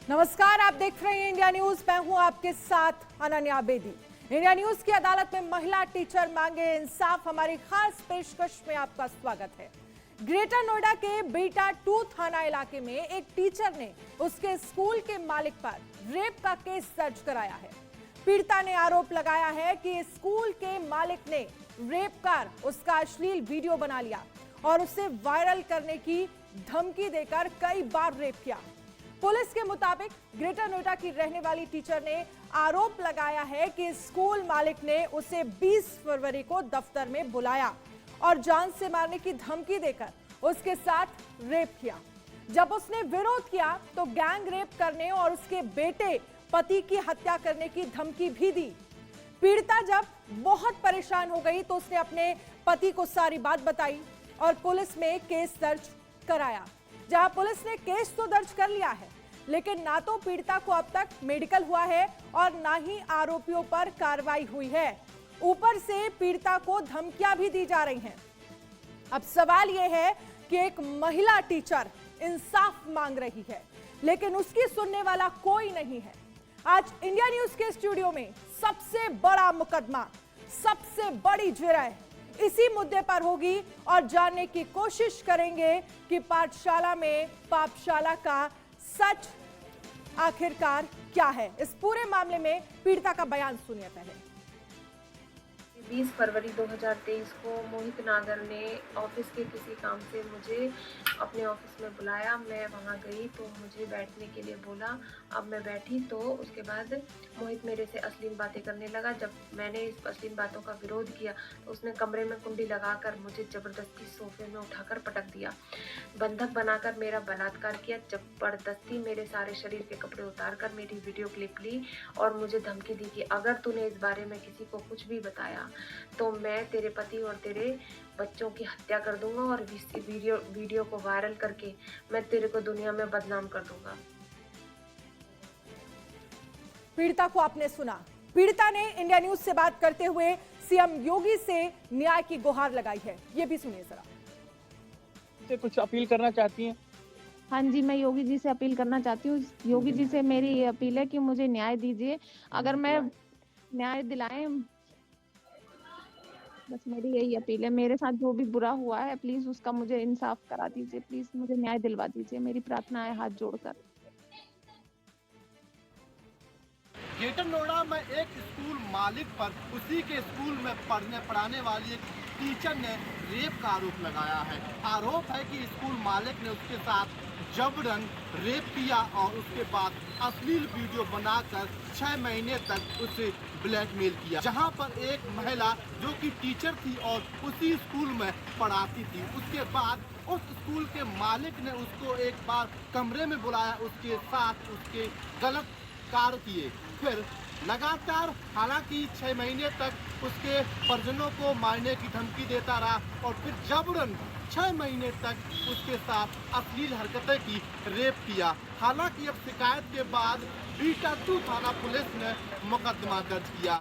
नमस्कार, आप देख रहे हैं इंडिया न्यूज। मैं हूं आपके साथ अनन्या बेदी। इंडिया न्यूज की अदालत में महिला टीचर मांगे इंसाफ, हमारी खास पेशकश में आपका स्वागत है। ग्रेटर नोएडा के बीटा 2 थाना इलाके में एक टीचर ने उसके स्कूल के मालिक पर रेप का केस दर्ज कराया है। पीड़िता ने आरोप लगाया है कि स्कूल के मालिक ने रेप कर उसका अश्लील वीडियो बना लिया और उसे वायरल करने की धमकी देकर कई बार रेप किया। पुलिस के मुताबिक ग्रेटर नोएडा की रहने वाली टीचर ने आरोप लगाया है कि स्कूल मालिक ने उसे 20 फरवरी को दफ्तर में बुलाया और जान से मारने की धमकी देकर उसके साथ रेप किया। जब उसने विरोध किया तो गैंग रेप करने और उसके बेटे पति की हत्या करने की धमकी भी दी। पीड़िता जब बहुत परेशान हो गई तो उसने अपने पति को सारी बात बताई और पुलिस में केस दर्ज कराया। जहां पुलिस ने केस तो दर्ज कर लिया है, लेकिन ना तो पीड़िता को अब तक मेडिकल हुआ है और ना ही आरोपियों पर कार्रवाई हुई है। ऊपर से पीड़िता को धमकियां भी दी जा रही हैं। अब सवाल यह है कि एक महिला टीचर इंसाफ मांग रही है, लेकिन उसकी सुनने वाला कोई नहीं है। आज इंडिया न्यूज के स्टूडियो में सबसे बड़ा मुकदमा, सबसे बड़ी जिरह इसी मुद्दे पर होगी और जानने की कोशिश करेंगे कि पाठशाला में पापशाला का सच आखिरकार क्या है। इस पूरे मामले में पीड़िता का बयान सुनिए पहले। 20 फरवरी 2023 को मोहित नागर ने ऑफिस के किसी काम से मुझे अपने ऑफिस में बुलाया। मैं वहां गई तो मुझे बैठने के लिए बोला। अब मैं बैठी तो उसके बाद मोहित मेरे से अश्लील बातें करने लगा। जब मैंने इस अश्लील बातों का विरोध किया तो उसने कमरे में कुंडी लगाकर मुझे जबरदस्ती सोफे में उठाकर पटक दिया, बंधक बनाकर मेरा बलात्कार किया, जबरदस्ती मेरे सारे शरीर के कपड़े उतारकर मेरी वीडियो क्लिप ली और मुझे धमकी दी कि अगर तूने इस बारे में किसी को कुछ भी बताया तो मैं तेरे पति और तेरे बच्चों की हत्या कर दूंगा और इस वीडियो को वायरल करके मैं तेरे को दुनिया में बदनाम कर दूंगा। पीड़िता को आपने सुना। पीड़िता ने इंडिया न्यूज से बात करते हुए सीएम योगी से न्याय की गुहार लगाई है। ये भी सुनिए जरा। कुछ अपील करना चाहती हैं? हाँ जी, मैं योगी जी से अपील करना चाहती हूँ। योगी जी से मेरी ये अपील है कि मुझे न्याय दीजिए। अगर मैं न्याय दिलाएं, बस मेरी यही अपील है। मेरे साथ जो भी बुरा हुआ है प्लीज उसका मुझे इंसाफ करा दीजिए, प्लीज मुझे न्याय दिलवा दीजिए। मेरी प्रार्थना है हाथ जोड़कर। ग्रेटर नोएडा में एक स्कूल मालिक पर उसी के स्कूल में पढ़ाने वाली एक टीचर ने रेप का आरोप लगाया है। आरोप है कि स्कूल मालिक ने उसके साथ जबरन रेप किया और उसके बाद अश्लील वीडियो बनाकर 6 महीने तक उसे ब्लैकमेल किया। जहां पर एक महिला जो कि टीचर थी और उसी स्कूल में पढ़ाती थी, उसके बाद उस स्कूल के मालिक ने उसको एक बार कमरे में बुलाया, उसके साथ उसके गलत कार्य किए। फिर लगातार हालांकि 6 महीने तक उसके परिजनों को मारने की धमकी देता रहा और फिर जबरन 6 महीने तक उसके साथ अश्लील हरकतें की, रेप किया। हालांकि अब शिकायत के बाद बीटा 2 थाना पुलिस ने मुकदमा दर्ज किया।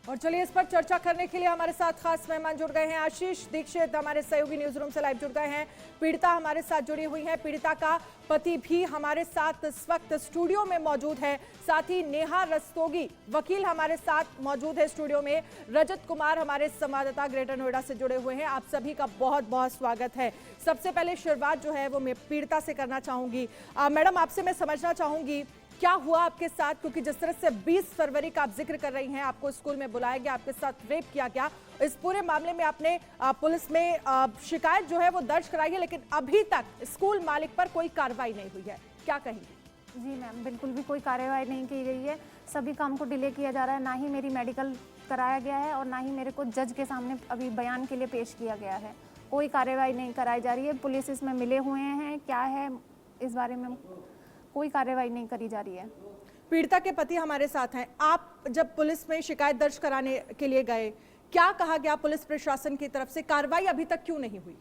और चलिए इस पर चर्चा करने के लिए हमारे साथ खास मेहमान जुड़ गए हैं। आशीष दीक्षित हमारे सहयोगी न्यूज रूम से लाइव जुड़ गए हैं। पीड़िता हमारे साथ जुड़ी हुई है। पीड़िता का पति भी हमारे साथ इस वक्त स्टूडियो में मौजूद है। साथ ही नेहा रस्तोगी वकील हमारे साथ मौजूद है स्टूडियो में। रजत कुमार हमारे संवाददाता ग्रेटर नोएडा से जुड़े हुए हैं। आप सभी का बहुत बहुत स्वागत है। सबसे पहले शुरुआत जो है वो मैं पीड़िता से करना चाहूंगी। मैडम, आपसे मैं समझना चाहूंगी क्या हुआ आपके साथ, क्योंकि जिस तरह से 20 फरवरी का आप जिक्र कर रही हैं, आपको स्कूल में बुलाया गया, आपके साथ रेप किया गया। इस पूरे मामले में आपने पुलिस में शिकायत जो है वो दर्ज कराई है, लेकिन अभी तक स्कूल मालिक पर कोई कार्रवाई नहीं हुई है, क्या कहेंगी? जी मैम, बिल्कुल भी कोई कार्रवाई नहीं की गई है। सभी काम को डिले किया जा रहा है। ना ही मेरी मेडिकल कराया गया है और ना ही मेरे को जज के सामने अभी बयान के लिए पेश किया गया है। कोई कार्रवाई नहीं कराई जा रही है। पुलिस इसमें मिले हुए हैं, क्या है इस बारे में कोई कार्रवाई नहीं करी जा रही है। पीड़िता के पति हमारे साथ हैं। आप जब पुलिस में शिकायत दर्ज कराने के लिए गए, क्या कहा गया पुलिस प्रशासन की तरफ से? कार्रवाई अभी तक क्यों नहीं हुई?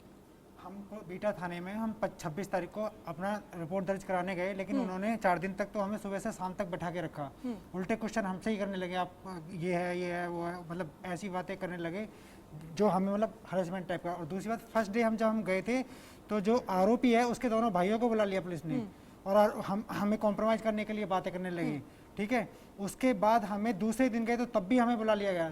हमको बीटा थाने में हम 26 तारीख को अपना रिपोर्ट दर्ज कराने गए, लेकिन उन्होंने 4 दिन तक तो हमें सुबह से शाम तक बैठा के रखा। उल्टे क्वेश्चन हमसे ही करने लगे, आप ये है वो है, मतलब ऐसी बातें करने लगे जो हमें मतलब हरेसमेंट टाइप का। और दूसरी बात, फर्स्ट डे जब हम गए थे तो जो आरोपी है उसके दोनों भाइयों को बुला लिया पुलिस ने और हमें कॉम्प्रोमाइज करने के लिए बातें करने लगी। ठीक है, उसके बाद हमें दूसरे दिन गए तो तब भी हमें बुला लिया गया।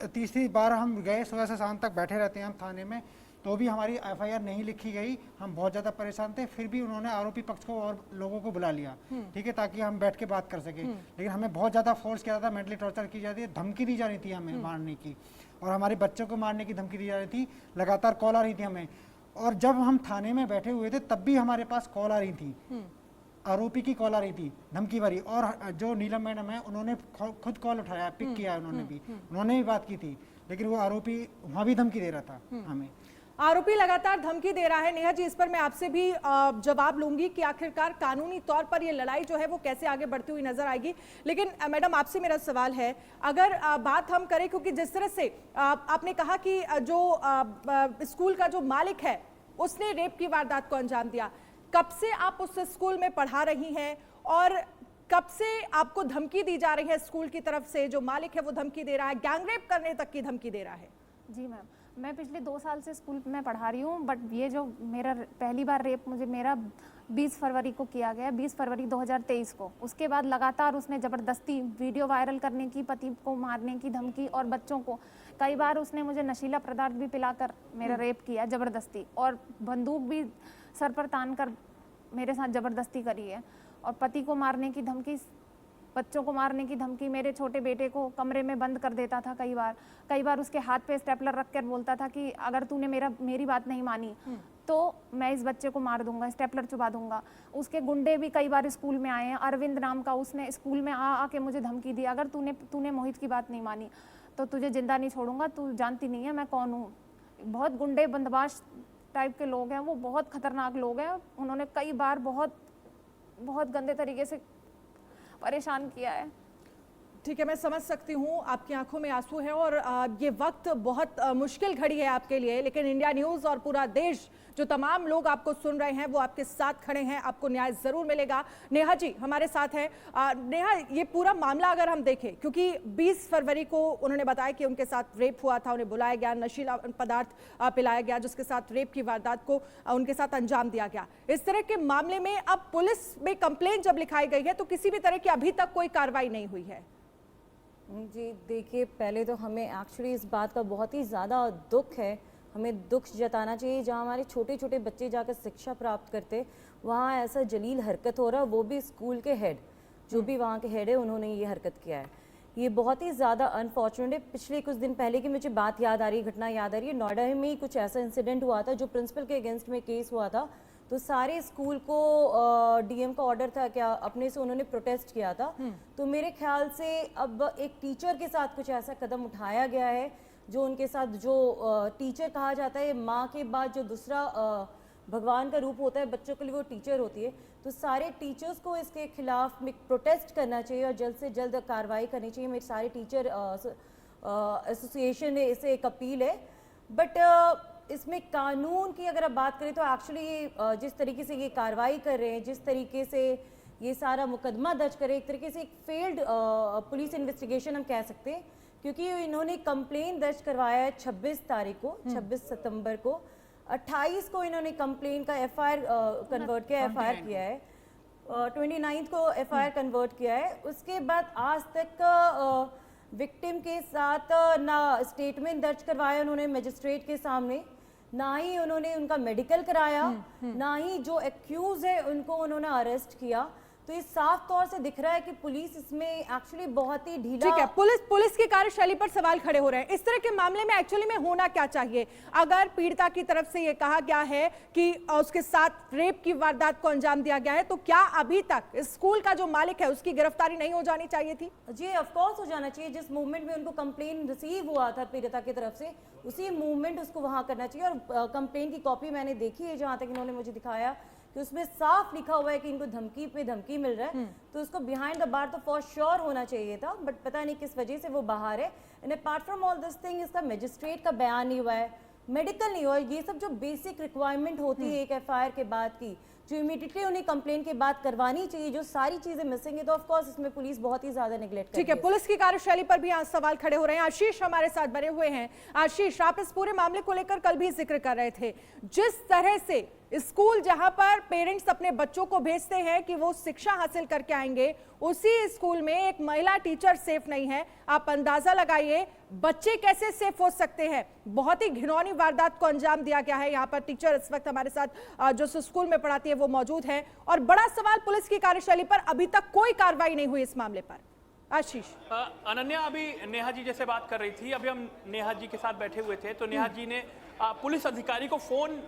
तीसरी बार हम गए, सुबह से शाम तक बैठे रहते हैं हम थाने में, तो भी हमारी एफआईआर नहीं लिखी गई। हम बहुत ज़्यादा परेशान थे, फिर भी उन्होंने आरोपी पक्ष को और लोगों को बुला लिया, ठीक है, ताकि हम बैठ के बात कर सके। लेकिन हमें बहुत ज़्यादा फोर्स किया था, मेंटली टॉर्चर की जाती है, धमकी दी जा रही थी हमें मारने की, और हमारे बच्चों को मारने की धमकी दी जा रही थी। लगातार कॉल आ रही थी हमें, और जब हम थाने में बैठे हुए थे तब भी हमारे पास कॉल आ रही थी, आरोपी की कॉल आ रही थी धमकी भरी। और जो नीलम मैडम है उन्होंने खुद कॉल उठाया, पिक किया उन्होंने भी बात की थी, लेकिन वो आरोपी वहाँ भी धमकी दे रहा था हमें। आरोपी लगातार धमकी दे रहा है। नेहा जी, इस पर मैं आपसे भी जवाब लूंगी कि आखिरकार कानूनी तौर पर ये लड़ाई जो है वो कैसे आगे बढ़ती हुई नजर आएगी। लेकिन मैडम, आपसे मेरा सवाल है, अगर बात हम करें, क्योंकि जिस तरह से आपने कहा कि जो स्कूल का जो मालिक है उसने रेप की वारदात को अंजाम दिया, कब से आप उस स्कूल में पढ़ा रही हैं और कब से आपको धमकी दी जा रही है स्कूल की तरफ से? जो मालिक है वो धमकी दे रहा है, गैंगरेप करने तक की धमकी दे रहा है। जी मैम, मैं पिछले 2 साल से स्कूल में पढ़ा रही हूँ, बट ये जो मेरा पहली बार रेप मेरा 20 फरवरी को किया गया, 20 फरवरी 2023 को। उसके बाद लगातार उसने ज़बरदस्ती वीडियो वायरल करने की, पति को मारने की धमकी, और बच्चों को कई बार उसने मुझे नशीला पदार्थ भी पिलाकर मेरा रेप किया ज़बरदस्ती, और बंदूक भी सर पर तान कर मेरे साथ ज़बरदस्ती करी है, और पति को मारने की धमकी, बच्चों को मारने की धमकी। मेरे छोटे बेटे को कमरे में बंद कर देता था कई बार उसके हाथ पे स्टेपलर रख कर बोलता था कि अगर तूने मेरी बात नहीं मानी तो मैं इस बच्चे को मार दूंगा, स्टेपलर चुबा दूंगा। उसके गुंडे भी कई बार स्कूल में आए हैं, अरविंद नाम का, उसने स्कूल में आके मुझे धमकी दी, अगर तूने मोहित की बात नहीं मानी तो तुझे जिंदा नहीं छोड़ूंगा, तू जानती नहीं है मैं कौन हूँ। बहुत गुंडे बंदबाश टाइप के लोग हैं, वो बहुत खतरनाक लोग हैं। उन्होंने कई बार बहुत गंदे तरीके से परेशान किया है। ठीक है, मैं समझ सकती हूँ, आपकी आंखों में आंसू है और ये वक्त बहुत मुश्किल घड़ी है आपके लिए, लेकिन इंडिया न्यूज़ और पूरा देश, जो तमाम लोग आपको सुन रहे हैं, वो आपके साथ खड़े हैं, आपको न्याय जरूर मिलेगा। नेहा जी हमारे साथ है। नेहा, ये पूरा मामला अगर हम देखें, क्योंकि 20 फरवरी को उन्होंने बताया कि उनके साथ रेप हुआ था, उन्हें बुलाया गया, नशीला पदार्थ पिलाया गया, जिसके साथ रेप की वारदात को उनके साथ अंजाम दिया गया। इस तरह के मामले में अब पुलिस में कंप्लेंट जब लिखाई गई है तो किसी भी तरह की अभी तक कोई कार्रवाई नहीं हुई है। जी देखिए, पहले तो हमें एक्चुअली इस बात का बहुत ही ज़्यादा दुख है, हमें दुख जताना चाहिए। जहाँ हमारे छोटे छोटे बच्चे जाकर शिक्षा प्राप्त करते, वहाँ ऐसा जलील हरकत हो रहा, वो भी स्कूल के हेड, जो भी वहाँ के हेड है, उन्होंने ये हरकत किया है। ये बहुत ही ज़्यादा अनफॉर्चुनेट है। पिछले कुछ दिन पहले की मुझे बात याद आ रही है, घटना याद आ रही है, नोएडा में ही कुछ ऐसा इंसिडेंट हुआ था जो प्रिंसिपल के अगेंस्ट में केस हुआ था। तो सारे स्कूल को डीएम का ऑर्डर था क्या, अपने से उन्होंने प्रोटेस्ट किया था। तो मेरे ख्याल से अब एक टीचर के साथ कुछ ऐसा कदम उठाया गया है, जो उनके साथ, जो टीचर कहा जाता है माँ के बाद जो दूसरा भगवान का रूप होता है बच्चों के लिए, वो टीचर होती है। तो सारे टीचर्स को इसके खिलाफ में प्रोटेस्ट करना चाहिए और जल्द से जल्द कार्रवाई करनी चाहिए। मेरे सारे टीचर एसोसिएशन है, इसे एक अपील है। बट इसमें कानून की अगर आप बात करें तो एक्चुअली जिस तरीके से ये कार्रवाई कर रहे हैं, जिस तरीके से ये सारा मुकदमा दर्ज करे, एक तरीके से एक फेल्ड पुलिस इन्वेस्टिगेशन हम कह सकते हैं, क्योंकि इन्होंने कंप्लेन दर्ज करवाया है 26 तारीख को, 26 सितंबर को, 28 को इन्होंने कंप्लेन का एफआईआर कन्वर्ट किया, एफआईआर किया है, 29 को एफआईआर कन्वर्ट किया है। उसके बाद आज तक विक्टिम के साथ ना स्टेटमेंट दर्ज करवाया उन्होंने मजिस्ट्रेट के सामने, ना ही उन्होंने उनका मेडिकल कराया, ना ही जो एक्यूज है उनको उन्होंने अरेस्ट किया। तो ये साफ तौर से दिख रहा है कि पुलिस इसमें एक्चुअली बहुत ही ढीला। ठीक है, पुलिस की कार्यशैली पर सवाल खड़े हो रहे हैं। इस तरह के मामले में एक्चुअली में होना क्या चाहिए? अगर पीड़िता की तरफ से ये कहा गया है कि उसके साथ रेप की वारदात को अंजाम दिया गया है, तो क्या अभी तक स्कूल का जो मालिक है उसकी गिरफ्तारी नहीं हो जानी चाहिए थी? जी ऑफकोर्स हो जाना चाहिए। जिस मूवमेंट में उनको कंप्लेन रिसीव हुआ था पीड़िता की तरफ से, उसी मूवमेंट उसको वहां करना चाहिए। और कंप्लेन की कॉपी मैंने देखी है, जहां तक इन्होंने मुझे दिखाया कि उसमें साफ लिखा हुआ है कि इनको धमकी पे धमकी मिल रहा है। तो उसको बिहाइंड द बार तो फॉर श्योर होना चाहिए था, बट पता नहीं किस वजह से वो बाहर है। And apart from all this thing, इसका मजिस्ट्रेट का बयान नहीं हुआ है, मेडिकल नहीं हुआ है। ये सब जो बेसिक रिक्वायरमेंट होती है एक एफआईआर के बाद की, जो इमीडिएटली उन्हें कंप्लेन के बाद करवानी चाहिए, जो सारी चीजें मिसिंग है, तो ऑफ कोर्स इसमें पुलिस बहुत ही ज्यादा नेग्लेक्ट ठीक है, पुलिस की कार्यशैली पर भी आज सवाल खड़े हो रहे हैं। आशीष हमारे साथ बने हुए हैं। आशीष, आप इस पूरे मामले को लेकर कल भी जिक्र कर रहे थे, जिस तरह से स्कूल जहां पर पेरेंट्स अपने बच्चों को भेजते हैं कि वो शिक्षा हासिल करके आएंगे, उसी स्कूल में एक महिला टीचर सेफ नहीं है। आप अंदाजा लगाइए बच्चे कैसे सेफ हो सकते हैं। बहुत ही घिनौनी वारदात को अंजाम दिया गया है। यहाँ पर टीचर इस वक्त हमारे साथ जो स्कूल में पढ़ाती है वो मौजूद है, और बड़ा सवाल पुलिस की कार्यशैली पर अभी तक कोई कार्रवाई नहीं हुई इस मामले पर। आशीष, अनन्या, अभी नेहा जी जैसे बात कर रही थी, अभी हम नेहा जी के साथ बैठे हुए थे, तो नेहा जी ने पुलिस अधिकारी को फोन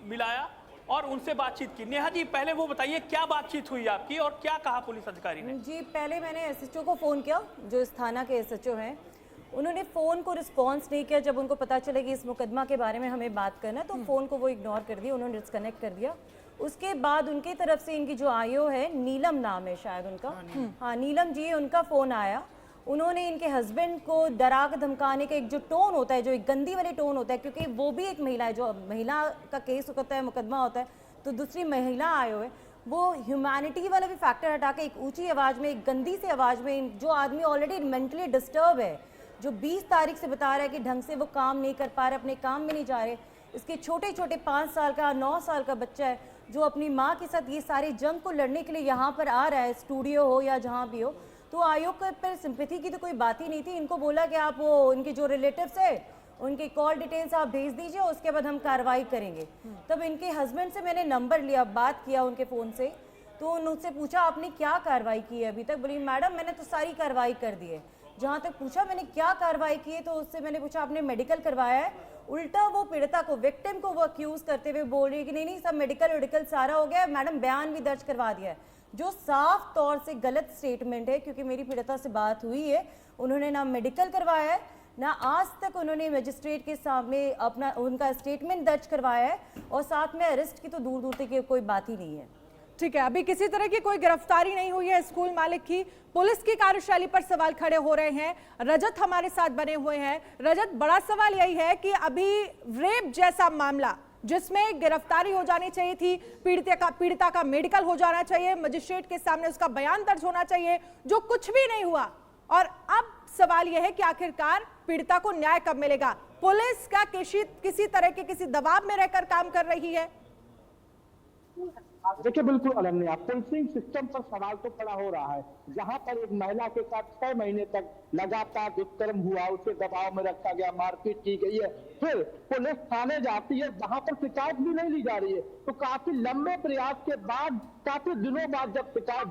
मिलाया और उनसे बातचीत की। नेहा जी, पहले वो बताइए क्या बातचीत हुई आपकी और क्या कहा पुलिस अधिकारी ने? जी, पहले मैंने एसएचओ को फोन किया, जो इस थाना के एसएचओ हैं। उन्होंने फोन को रिस्पॉन्स नहीं किया। जब उनको पता चला कि इस मुकदमा के बारे में हमें बात करना है, तो फोन को वो इग्नोर कर दिया, उन्होंने डिस्कनेक्ट कर दिया। उसके बाद उनकी तरफ से इनकी जो आईओ है, नीलम नाम है शायद उनका, हाँ नीलम जी, उनका फोन आया। उन्होंने इनके हस्बैंड को डरा के धमकाने का एक जो टोन होता है, जो एक गंदी वाली टोन होता है, क्योंकि वो भी एक महिला है, जो महिला का केस होता है, मुकदमा होता है, तो दूसरी महिला आयो है, वो ह्यूमैनिटी वाला भी फैक्टर हटा के एक ऊंची आवाज़ में, एक गंदी सी आवाज़ में, जो आदमी ऑलरेडी मेंटली डिस्टर्ब है, जो 20 तारीख से बता रहा है कि ढंग से वो काम नहीं कर पा रहे, अपने काम में नहीं जा रहे, इसके छोटे छोटे 5 साल का 9 साल का बच्चा है, जो अपनी माँ के साथ ये सारे जंग को लड़ने के लिए यहाँ पर आ रहा है, स्टूडियो हो या जहाँ भी हो। तो आयोग पर सिंपैथी की तो कोई बात ही नहीं थी। इनको बोला कि आप वो उनके जो रिलेटिव्स है उनके कॉल डिटेल्स आप भेज दीजिए, उसके बाद हम कार्रवाई करेंगे। तब इनके हस्बैंड से मैंने नंबर लिया, बात किया उनके फ़ोन से, तो उनसे पूछा आपने क्या कार्रवाई की है अभी तक? बोली मैडम मैंने तो सारी कार्रवाई कर दी है। जहाँ तक पूछा मैंने क्या कार्रवाई की है, तो उससे मैंने पूछा आपने मेडिकल करवाया है? उल्टा वो पीड़िता को, विक्टिम को वो अक्यूज करते हुए बोल रही है कि नहीं नहीं सब मेडिकल सारा हो गया है, मैडम बयान भी दर्ज करवा दिया है, जो साफ तौर से गलत स्टेटमेंट है। क्योंकि मेरी पीड़िता से बात हुई है, उन्होंने ना मेडिकल करवाया है, ना आज तक उन्होंने मजिस्ट्रेट के सामने अपना उनका स्टेटमेंट दर्ज करवाया है, और साथ में अरेस्ट की तो दूर दूर तक कोई बात ही नहीं है। ठीक है, अभी किसी तरह की कोई गिरफ्तारी नहीं हुई है स्कूल मालिक की। पुलिस की कार्यशैली पर सवाल खड़े हो रहे हैं। रजत हमारे साथ बने हुए हैं। रजत, बड़ा सवाल यही है कि अभी रेप जैसा मामला जिसमें गिरफ्तारी हो जानी चाहिए थी, पीड़िता का मेडिकल हो जाना चाहिए, मजिस्ट्रेट के सामने उसका बयान दर्ज होना चाहिए, जो कुछ भी नहीं हुआ, और अब सवाल यह है कि आखिरकार पीड़िता को न्याय कब मिलेगा? पुलिस का किसी तरह के किसी दबाव में रहकर काम कर रही है? देखिए बिल्कुल अनन्या, पुलिसिंग सिस्टम पर सवाल तो खड़ा हो रहा है। जहां पर एक महिला के साथ 6 महीने तक लगातार दुष्कर्म हुआ, उसे दबाव में रखा गया, मारपीट की गई है, फिर पुलिस थाने जाती है जहां पर शिकायत भी नहीं ली जा रही है, तो काफी लंबे प्रयास के बाद, काफी दिनों बाद जब शिकायत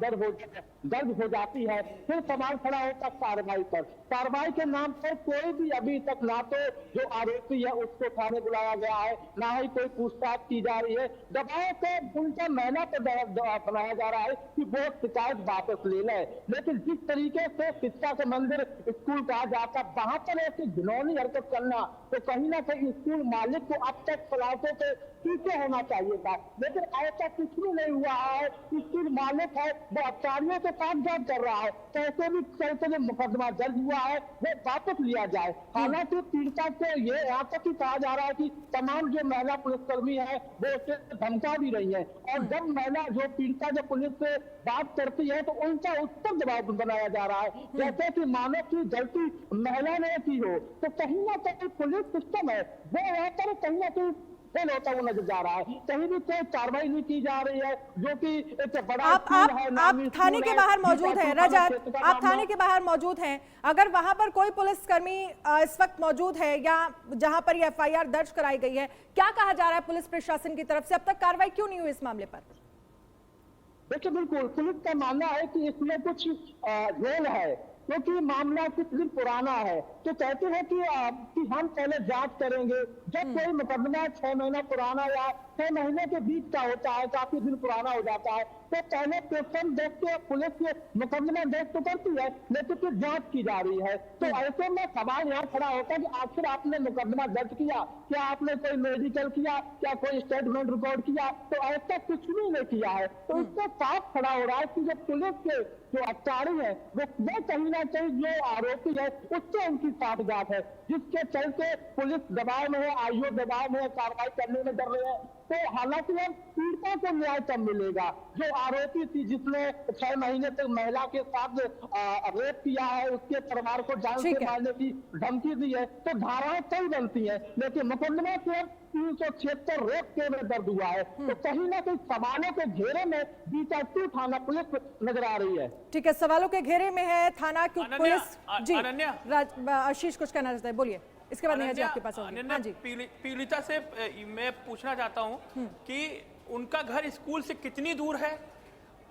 दर्ज हो जाती है, फिर सवाल खड़ा होता कार्रवाई पर। कार्रवाई के नाम पर कोई भी अभी तक ना तो जो आरोपी है उसको थाने बुलाया गया है, ना ही कोई पूछताछ की जा रही है। दबाव को उनका महिला पर बनाया जा रहा है कि वो शिकायत वापस ले ले। लेकिन जिस तरीके से शिक्षा के मंदिर स्कूल कहा जाता, वहां पर ऐसी घिनौनी हरकत करना, तो कहीं ना कहीं स्कूल मालिक को अब तक सलाखों के पीछे होना चाहिए था। लेकिन ऐसा कुछ भी नहीं हुआ है। स्कूल मालिक है वो अधिकारियों के साथ जांच कर रहा है, कैसे भी जो मुकदमा दर्ज हुआ है वो वापस लिया जाए। हालांकि पीड़िता को ये यहाँ तक ही कहा जा रहा है कि तमाम जो महिला पुलिसकर्मी है वो उसे धमका भी रही है, और जब महिला जो पीड़िता जब पुलिस से बात करती है तो उनका उस पर दबाव बनाया जा रहा है, जैसे कि मानव की गलती महिला ने की हो। तो कहीं ना कहीं पुलिस सिस्टम है वो यहाँ पर कहीं ना कहीं फेल होता हुआ नजर जा रहा है। कहीं भी कोई कार्रवाई नहीं की जा रही है, जो कि एक बड़ा आप थाने के बाहर मौजूद हैं रजत, आप थाने के बाहर मौजूद हैं। अगर वहां पर कोई पुलिसकर्मी इस वक्त मौजूद है या जहां पर ये एफआईआर दर्ज कराई गई है, क्या कहा जा रहा है पुलिस प्रशासन की तरफ से? अब तक कार्रवाई क्यों नहीं हुई इस मामले पर? देखिए बिल्कुल पुलिस का मानना है कि इसमें कुछ रोल है, क्योंकि मामला कुछ दिन पुराना है। तो कहते हैं कि हम पहले जांच करेंगे। जब कोई मुकदमा 6 महीना पुराना या 6 महीने के बीच का होता है, काफी दिन पुराना हो जाता है, तो पहले पेपर देख के पुलिस के मुकदमा दर्ज तो करती है, लेकिन फिर जांच की जा रही है। तो ऐसे में सवाल यहाँ खड़ा होता है कि आखिर आपने मुकदमा दर्ज किया, क्या आपने कोई मेडिकल किया, क्या कोई स्टेटमेंट रिकॉर्ड किया? तो ऐसा कुछ भी नहीं किया है। तो इससे साफ खड़ा हो रहा है कि जो पुलिस के जो अधिकारी है वो कहीं ना कहीं जो आरोपी है उससे उनकी साठगांठ है, जिसके चलते पुलिस दबाव में है, आईओ दबाव में है, कार्रवाई करने में डर रहे हैं। तो हालांकि अब पीड़िता को न्याय कब मिलेगा? जो आरोपी थी जिसने 6 महीने तक महिला के साथ रेप किया है, उसके परिवार को जान से मारने की धमकी दी है, तो धाराएं कई बनती है, लेकिन मुकदमा के 376 रेप के में दर्ज हुआ है। तो कहीं ना कहीं सवालों के घेरे में बीकाटी थाना पुलिस नजर आ रही है। ठीक है, सवालों के घेरे में है थाना की अनन्या, पुलिस। जी आशीष कुछ कहना चाहते हैं, बोलिए, इसके बाद नेहा जी आपके पास होंगे। हाँ जी, पीड़िता से मैं पूछना चाहता हूं कि उनका घर स्कूल से कितनी दूर है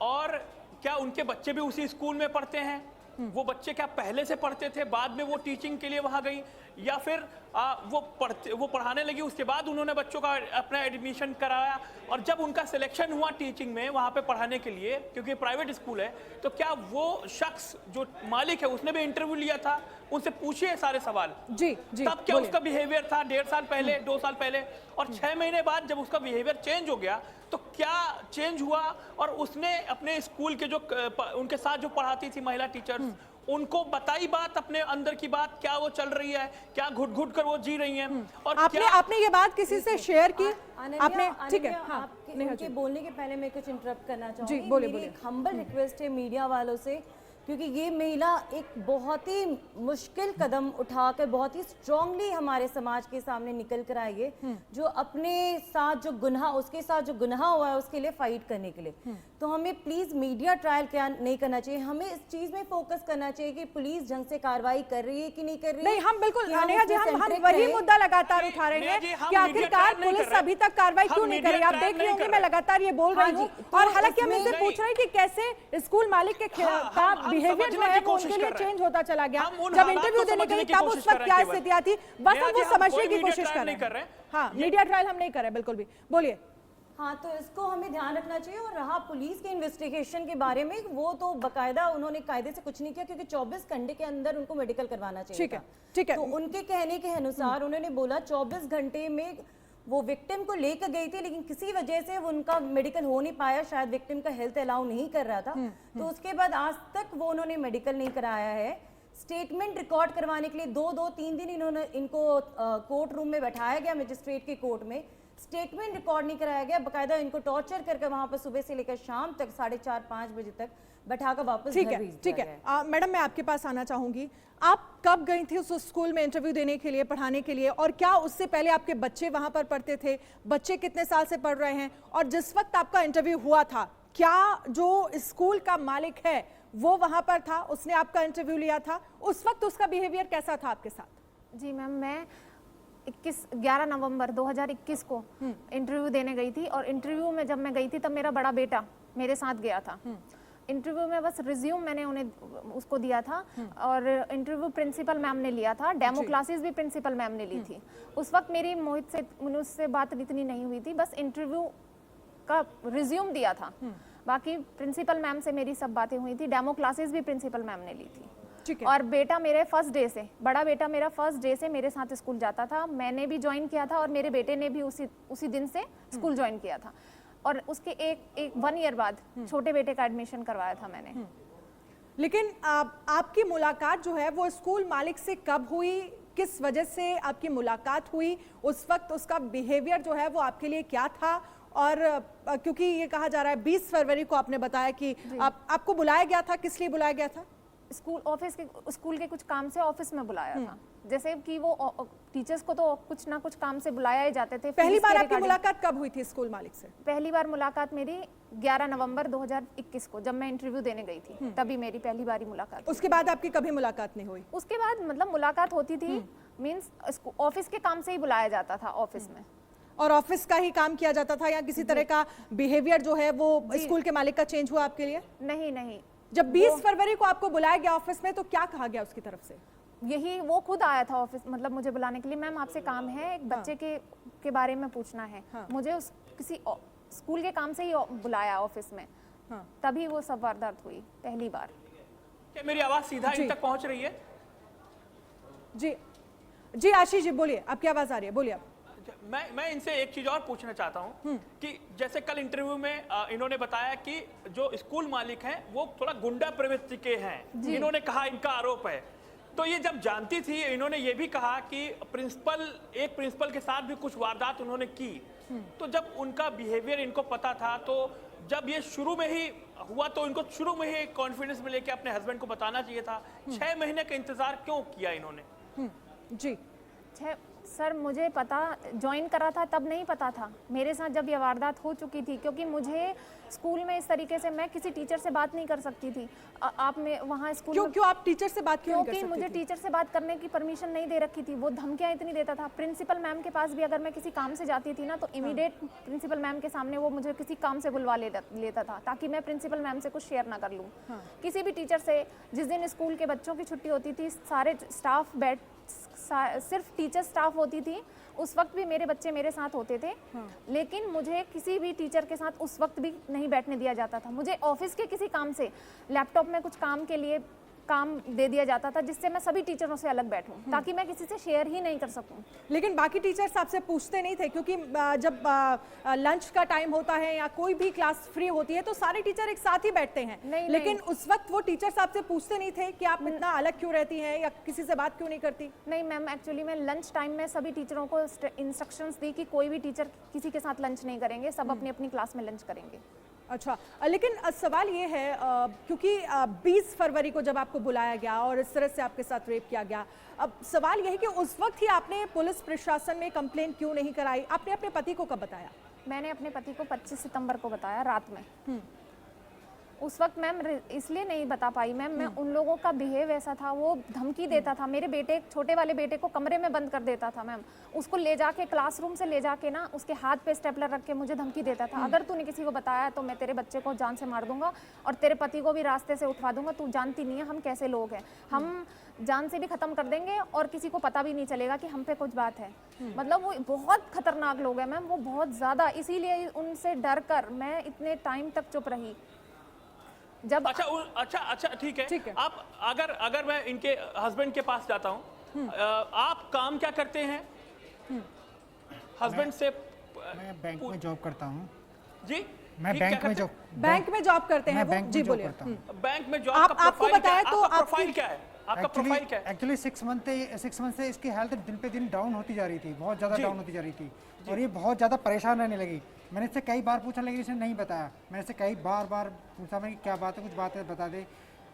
और क्या उनके बच्चे भी उसी स्कूल में पढ़ते हैं? वो बच्चे क्या पहले से पढ़ते थे, बाद में वो टीचिंग के लिए वहां गई, या फिर वो पढ़ाने लगी उसके बाद उन्होंने बच्चों का अपना एडमिशन कराया, और जब उनका सिलेक्शन हुआ टीचिंग में वहां पे पढ़ाने के लिए, क्योंकि प्राइवेट स्कूल है, तो क्या वो शख्स जो मालिक है उसने भी इंटरव्यू लिया था? उनसे पूछिए सारे सवाल। जी जी, तब क्या उसका बिहेवियर था 1.5 साल पहले, 2 साल पहले, और 6 महीने बाद जब उसका बिहेवियर चेंज हो गया तो क्या चेंज हुआ? और उसने अपने स्कूल के जो उनके साथ जो पढ़ाती थी महिला टीचर्स, उनको बताई बात, अपने अंदर की बात, क्या वो चल रही है, क्या घुट घुट कर वो जी रही हैं? और आपने ये बात किसी से शेयर की? आपने, ठीक है, हाँ, उनके बोलने के पहले मैं कुछ इंटरप्ट करना चाहूंगी। जी, बोलिए, मेरी एक हम्बल रिक्वेस्ट है मीडिया वालों से, क्योंकि ये महिला एक बहुत ही मुश्किल कदम उठाकर बहुत ही स्ट्रांगली हमारे समाज के सामने निकल कर आई है, जो अपने साथ जो गुनाह, उसके साथ जो गुनाह हुआ है उसके लिए फाइट करने के लिए। तो हमें प्लीज मीडिया ट्रायल क्या नहीं करना चाहिए, हमें इस चीज में फोकस करना चाहिए कि पुलिस ढंग से कार्रवाई कर रही है कि नहीं कर रही है। नहीं, हम बिल्कुल नेहा जी, हम वही मुद्दा लगातार उठा रहे हैं कि आखिरकार पुलिस अभी तक कार्रवाई क्यों नहीं कर रही? आप देख रहे होंगे मैं लगातार ये बोल रही हूँ, और हालांकि हम इनसे पूछ रहे हैं कि कैसे स्कूल मालिक के खिलाफ बिहेवियर जो है वो उनके लिए चेंज होता चला गया। जब इंटरव्यू देने गई तब उस वक्त क्या स्थितियां थी, बस हम वो समझने की कोशिश कर रहे हैं। हाँ, मीडिया ट्रायल हम नहीं कर रहे बिल्कुल भी। बोलिए। हाँ, तो इसको हमें ध्यान रखना चाहिए। और रहा पुलिस के इन्वेस्टिगेशन के बारे में, वो तो बकायदा उन्होंने कायदे से कुछ नहीं किया, क्योंकि 24 घंटे के अंदर उनको मेडिकल करवाना चाहिए। ठीक है, ठीक है। तो उनके कहने के अनुसार उन्होंने बोला 24 घंटे में वो विक्टिम को लेकर गई थी, लेकिन किसी वजह से उनका मेडिकल हो नहीं पाया, शायद विक्टिम का हेल्थ अलाउ नहीं कर रहा था। तो उसके बाद आज तक वो उन्होंने मेडिकल नहीं कराया है। स्टेटमेंट रिकॉर्ड करवाने के लिए 2-3 दिन इनको कोर्ट रूम में बैठाया गया, मजिस्ट्रेट की कोर्ट में। स्टेटमेंट रिकॉर्ड नहीं कराया गया, बकायदा इनको टॉर्चर करके वहां पर सुबह से लेकर शाम तक 4:30-5 बजे तक बैठाकर वापस घर भेज दिया। ठीक है, मैडम मैं आपके पास आना चाहूंगी। आप कब गई थी उस स्कूल में इंटरव्यू देने के लिए, पढ़ाने के लिए, और क्या उससे पहले आपके बच्चे वहां पर पढ़ते थे? बच्चे कितने साल से पढ़ रहे हैं? और जिस वक्त आपका इंटरव्यू हुआ था, क्या जो स्कूल का मालिक है वो वहां पर था, उसने आपका इंटरव्यू लिया था? उस वक्त उसका बिहेवियर कैसा था आपके साथ? जी मैम, मैं 11 नवंबर 2021 को इंटरव्यू देने गई थी, और इंटरव्यू में जब मैं गई थी तब मेरा बड़ा बेटा मेरे साथ गया था। इंटरव्यू में बस रिज्यूम मैंने उन्हें उसको दिया था, और इंटरव्यू प्रिंसिपल मैम ने लिया था, डेमो क्लासेस भी प्रिंसिपल मैम ने ली थी। उस वक्त मेरी मोहित से उससे बात इतनी नहीं हुई थी, बस इंटरव्यू का रिज्यूम दिया था। बाकी प्रिंसिपल मैम से मेरी सब बातें हुई थी, डेमो क्लासेस भी प्रिंसिपल मैम ने ली थी। और बेटा मेरे फर्स्ट डे से, बड़ा बेटा मेरा फर्स्ट डे से मेरे साथ स्कूल जाता था। मैंने भी ज्वाइन किया था और मेरे बेटे ने भी उसी दिन से स्कूल ज्वाइन किया था, और उसके एक 1 ईयर बाद छोटे बेटे का एडमिशन करवाया था मैंने। लेकिन आपकी मुलाकात जो है वो स्कूल मालिक से कब हुई, किस वजह से आपकी मुलाकात हुई, उस वक्त उसका बिहेवियर जो है वो आपके लिए क्या था? और क्योंकि ये कहा जा रहा है 20 फरवरी को आपने बताया कि आपको बुलाया गया था, किस लिए बुलाया गया था? स्कूल के कुछ काम से ऑफिस में बुलाया था। जैसे कि वो टीचर्स को तो कुछ ना कुछ काम से बुलाया ही जाते थे। पहली बार आपकी मुलाकात कब हुई थी स्कूल मालिक से? पहली बार मुलाकात मेरी 11 नवंबर 2021 को, जब मैं इंटरव्यू देने गई थी, तभी मेरी पहली बार मुलाकात। उसके बाद आपकी कभी मुलाकात नहीं हुई? उसके बाद मतलब मुलाकात होती थी, मीन्स ऑफिस के काम से ही बुलाया जाता था ऑफिस में, और ऑफिस का ही काम किया जाता था, या किसी तरह का बिहेवियर जो है वो स्कूल के मालिक का चेंज हुआ आपके लिए? नहीं। जब 20 फरवरी को आपको बुलाया गया ऑफिस में, तो क्या कहा गया उसकी तरफ से? यही, वो खुद आया था ऑफिस, मतलब मुझे बुलाने के लिए, मैम आपसे काम है, एक बच्चे के बारे में पूछना है। मुझे किसी स्कूल के काम से ही बुलाया ऑफिस में। तभी वो सब वारदात हुई पहली बार। क्या मेरी आवाज सीधा इन तक पहुंच रही है? जी आशीष जी बोलिए, आपकी आवाज आ रही है, बोलिए आप। मैं इनसे एक चीज और पूछना चाहता हूं कि जैसे कल इंटरव्यू में इन्होंने बताया कि जो स्कूल मालिक हैं वो थोड़ा गुंडा प्रवृत्ति के हैं, इन्होंने कहा, इनका आरोप है। तो ये जब जानती थी, इन्होंने ये भी कहा कि प्रिंसिपल के साथ भी कुछ वारदात उन्होंने की, तो जब उनका बिहेवियर इनको पता था, तो जब ये शुरू में ही हुआ तो इनको शुरू में ही कॉन्फिडेंस में लेके अपने हस्बैंड को बताना चाहिए था। 6 महीने का इंतजार क्यों किया इन्होंने? जी सर मुझे पता, ज्वाइन करा था तब नहीं पता था मेरे साथ जब ये वारदात हो चुकी थी, क्योंकि मुझे स्कूल में इस तरीके से मैं किसी टीचर से बात नहीं कर सकती थी। आप में वहाँ स्कूल क्यों आप टीचर से बात क्यों नहीं कर क्योंकि सकती मुझे थी? टीचर से बात करने की परमिशन नहीं दे रखी थी। वो धमकियाँ इतनी देता था। प्रिंसिपल मैम के पास भी अगर मैं किसी काम से जाती थी ना, तो इमीडिएट प्रिंसिपल मैम के सामने वो मुझे किसी काम से बुलवा लेता था, ताकि मैं प्रिंसिपल मैम से कुछ शेयर ना कर लूँ। किसी भी टीचर से, जिस दिन स्कूल के बच्चों की छुट्टी होती थी, सारे स्टाफ सिर्फ टीचर स्टाफ होती थी, उस वक्त भी मेरे बच्चे मेरे साथ होते थे। लेकिन मुझे किसी भी टीचर के साथ उस वक्त भी नहीं बैठने दिया जाता था। मुझे ऑफिस के किसी काम से, लैपटॉप में कुछ काम के लिए काम दे दिया जाता था, जिससे मैं सभी टीचरों से अलग बैठूं, ताकि मैं किसी से शेयर ही नहीं कर सकूं। लेकिन बाकी टीचर्स आपसे पूछते नहीं थे? क्योंकि जब लंच का टाइम होता है या कोई भी क्लास फ्री होती है तो सारे टीचर एक साथ ही बैठते हैं। लेकिन उस वक्त वो टीचर्स आपसे पूछते नहीं थे कि आप इतना अलग क्यों रहती हैं या किसी से बात क्यों नहीं करती? नहीं मैम, एक्चुअली मैं लंच टाइम में सभी टीचरों को इंस्ट्रक्शंस दी कि कोई भी टीचर किसी के साथ लंच नहीं करेंगे, सब अपनी अपनी क्लास में लंच करेंगे। अच्छा, लेकिन सवाल ये है, क्योंकि 20 फरवरी को जब आपको बुलाया गया और इस तरह से आपके साथ रेप किया गया, अब सवाल यह है कि उस वक्त ही आपने पुलिस प्रशासन में कंप्लेन क्यों नहीं कराई? आपने अपने पति को कब बताया? मैंने अपने पति को 25 सितंबर को बताया रात में। उस वक्त मैम इसलिए नहीं बता पाई मैम, मैं उन लोगों का बिहेव ऐसा था, वो धमकी देता था। मेरे बेटे, छोटे वाले बेटे को कमरे में बंद कर देता था मैम, उसको ले जाके क्लासरूम से ले जाके ना उसके हाथ पे स्टेपलर रख के मुझे धमकी देता था, अगर तूने किसी को बताया तो मैं तेरे बच्चे को जान से मार दूंगा और तेरे पति को भी रास्ते से उठवा दूंगा। तू जानती नहीं है हम कैसे लोग हैं, हम जान से भी खत्म कर देंगे और किसी को पता भी नहीं चलेगा कि हम पे कुछ बात है। मतलब वो बहुत खतरनाक लोग हैं मैम, वो बहुत ज़्यादा, इसीलिए उनसे डर कर मैं इतने टाइम तक चुप रही। जब अच्छा ठीक है। आप अगर मैं इनके हस्बैंड के पास जाता हूँ, आप काम क्या करते हैं? हस्बैंड से मैं बैंक में जॉब करता हूँ जी। मैं बैंक में जॉब करते हैं वो? जी बोलिए। बैंक में जॉब का आपको बताया तो प्रोफाइल क्या है? आपका प्रोफाइल क्या है? एक्चुअली 6 मंथ से इसकी हेल्थ दिन पे दिन डाउन होती जा रही थी, बहुत ज़्यादा डाउन होती जा रही थी और ये बहुत ज़्यादा परेशान रहने लगी। मैंने इससे कई बार पूछा लेकिन इसने नहीं बताया। मैंने इससे कई बार पूछा, मैं क्या बात है, कुछ बात है बता दे।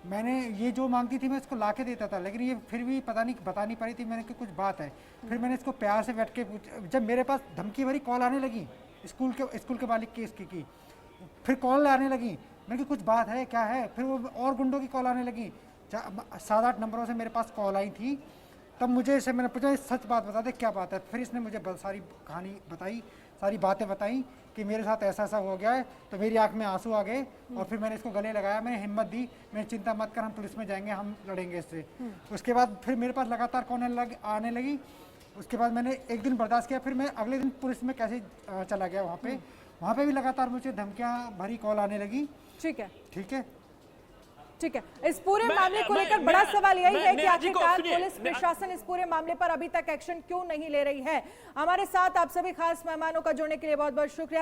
मैंने ये जो मांगती थी मैं इसको ला के देता था, लेकिन ये फिर भी बता नहीं पा रही थी। मैंने कि कुछ बात है, फिर मैंने इसको प्यार से बैठ के जब मेरे पास धमकी भरी कॉल आने लगी स्कूल के मालिक की, इसकी की फिर कॉल आने लगी, मैंने कि कुछ बात है, क्या है। फिर वो और गुंडों की कॉल आने लगी, 7-8 नंबरों से मेरे पास कॉल आई थी। तब मुझे इससे मैंने पूछा सच बात बता दे, क्या बात है। फिर इसने मुझे सारी कहानी बताई, सारी बातें बताई कि मेरे साथ ऐसा हो गया है। तो मेरी आंख में आंसू आ गए और फिर मैंने इसको गले लगाया, मैंने हिम्मत दी, मैंने चिंता मत कर, हम पुलिस में जाएंगे, हम लड़ेंगे इससे। उसके बाद फिर मेरे पास लगातार कॉल आने लगी। उसके बाद मैंने एक दिन बर्दाश्त किया, फिर मैं अगले दिन पुलिस में कैसे चला गया वहाँ पे भी लगातार मुझे धमकियाँ भरी कॉल आने लगी। ठीक है। ठीक है। इस पूरे मामले को लेकर बड़ा सवाल यही है कि आखिरकार पुलिस प्रशासन इस पूरे मामले पर अभी तक एक्शन क्यों नहीं ले रही है। हमारे साथ आप सभी खास मेहमानों का जुड़ने के लिए बहुत बहुत शुक्रिया।